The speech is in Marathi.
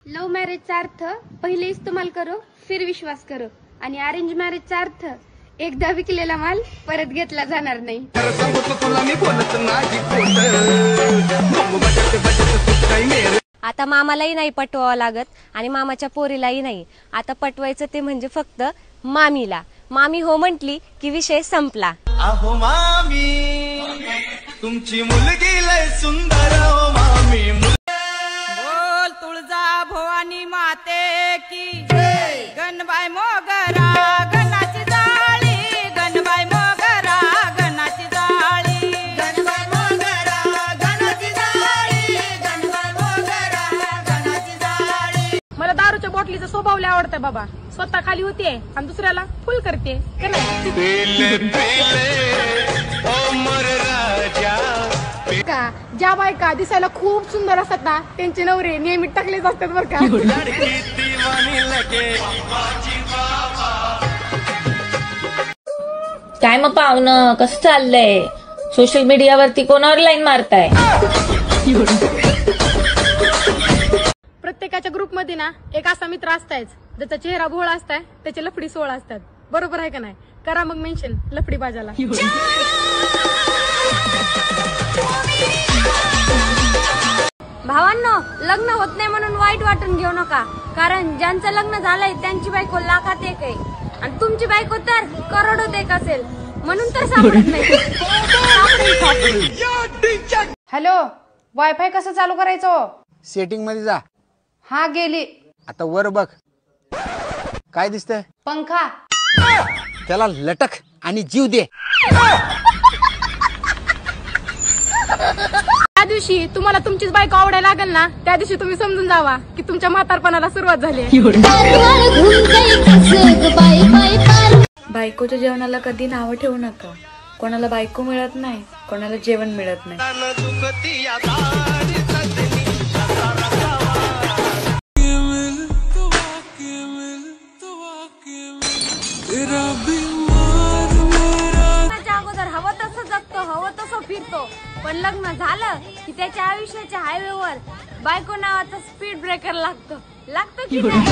लव्ह मॅरेजचा अर्थ पहिले इस्तेमाल करो फिर विश्वास करो आणि अरेंज मॅरेजचा अर्थ एकदा विकलेला माल परत घेतला जाणार नाही। आता मामालाही नाही पटवावं लागत आणि मामाच्या पोरीलाही नाही। आता पटवायचं ते म्हणजे फक्त मामीला। मामी हो म्हटली की विषय संपला। अहो मामी तुमची मुलगी लय सुंदर हो मामी। बोल तुळजा भवानी माते की गणबाई मोगरा गणाची जाळी गणबाई मोगरा गणाची जाळी गणबाई मोगरा गणाची जाळी गणबाई मोगरा गणाची जाळी। मला दारूच्या बॉटलीचा स्वभाव लय आवडतंय बाबा। स्वतः खाली होते आणि दुसऱ्याला फुल करते का। ज्या बायका दिसायला खूप सुंदर असतात ना त्यांचे नवरे नेहमी टाकलेच असतात बरं का। काय मग पाहुणं कसं चाललंय? सोशल मीडियावरती कोणावर लाईन मारताय? प्रत्येकाच्या ग्रुपमध्ये ना एक असा मित्र असतायच ज्याचा चेहरा भोळा असताय त्याचे लफडी 16 असतात। बरोबर आहे का नाही? करा मग मेन्शन लफडी बाजाला। भावांनो, लग्न होत नाही म्हणून वाईट वाटून घेऊ नका, कारण ज्यांचं लग्न झालंय त्यांची बायको लाखात एक आहे आणि तुमची बायको तर करोडोत एक असेल म्हणून तर सापडत नाही। हॅलो, वायफाय कसं चालू करायचं? सेटिंग मध्ये जा। हा गेली। आता वर बघ काय दिसतंय? पंखा। त्याला लटक आणि जीव दे। त्या दिवशी तुम्हाला तुमचीच बायको आवडायला लागेल ना त्या दिवशी तुम्ही समजून जावा की तुमच्या म्हातारपणाला सुरुवात झाली आहे। बायकोच्या जेवणाला कधी नावं ठेवू नका। कोणाला बायको मिळत नाही, कोणाला जेवण मिळत नाही। अगोदर हवं तसं जगतो, हवं तसं फिरतो, पण लग्न झालं की त्याच्या आयुष्याच्या हायवेवर बायको नावाचा स्पीड ब्रेकर लागतो की नाही?